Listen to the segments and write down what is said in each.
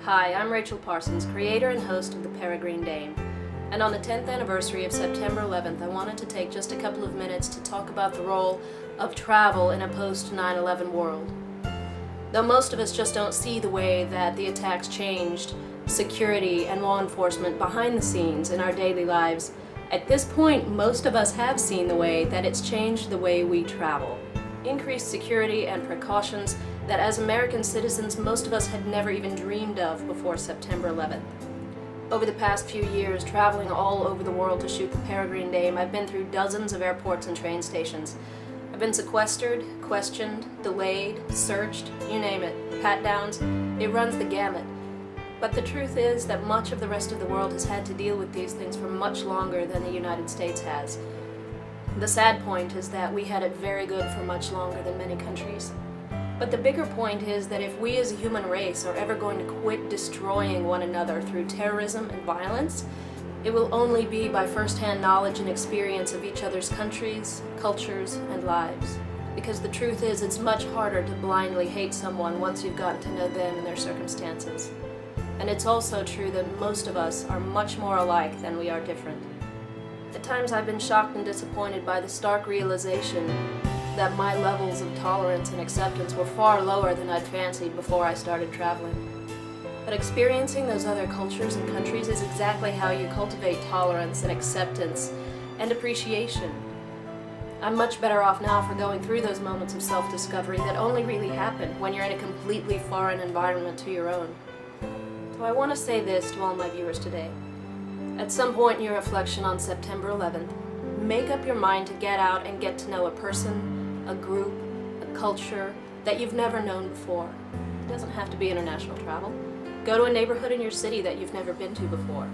Hi, I'm Rachel Parsons, creator and host of the Peregrine Dame. And on the 10th anniversary of September 11th, I wanted to take just a couple of minutes to talk about the role of travel in a post-9/11 world. Though most of us just don't see the way that the attacks changed security and law enforcement behind the scenes in our daily lives, at this point, most of us have seen the way that it's changed the way we travel. Increased security and precautions that as American citizens, most of us had never even dreamed of before September 11th. Over the past few years, traveling all over the world to shoot the Peregrine Dame, I've been through dozens of airports and train stations. I've been sequestered, questioned, delayed, searched, you name it, pat-downs, it runs the gamut. But the truth is that much of the rest of the world has had to deal with these things for much longer than the United States has. The sad point is that we had it very good for much longer than many countries. But the bigger point is that if we as a human race are ever going to quit destroying one another through terrorism and violence, it will only be by first-hand knowledge and experience of each other's countries, cultures, and lives. Because the truth is, it's much harder to blindly hate someone once you've gotten to know them and their circumstances. And it's also true that most of us are much more alike than we are different. At times I've been shocked and disappointed by the stark realization that my levels of tolerance and acceptance were far lower than I'd fancied before I started traveling. But experiencing those other cultures and countries is exactly how you cultivate tolerance and acceptance and appreciation. I'm much better off now for going through those moments of self-discovery that only really happen when you're in a completely foreign environment to your own. So I want to say this to all my viewers today. At some point in your reflection on September 11th, make up your mind to get out and get to know a person, a group, a culture that you've never known before. It doesn't have to be international travel. Go to a neighborhood in your city that you've never been to before.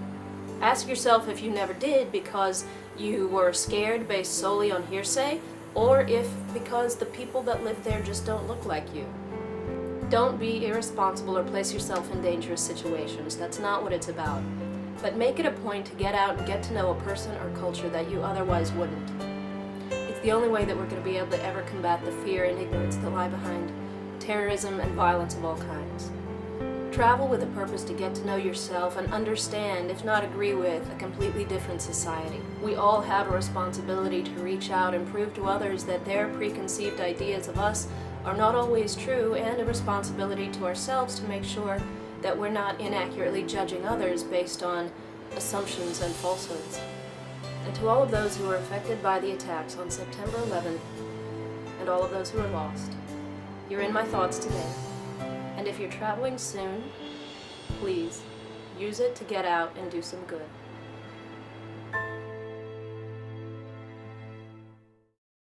Ask yourself if you never did because you were scared based solely on hearsay, or if because the people that live there just don't look like you. Don't be irresponsible or place yourself in dangerous situations. That's not what it's about. But make it a point to get out and get to know a person or culture that you otherwise wouldn't. It's the only way that we're going to be able to ever combat the fear and ignorance that lie behind terrorism and violence of all kinds. Travel with a purpose to get to know yourself and understand, if not agree with, a completely different society. We all have a responsibility to reach out and prove to others that their preconceived ideas of us are not always true, and a responsibility to ourselves to make sure that we're not inaccurately judging others based on assumptions and falsehoods. And to all of those who were affected by the attacks on September 11th, and all of those who are lost, you're in my thoughts today. And if you're traveling soon, please use it to get out and do some good.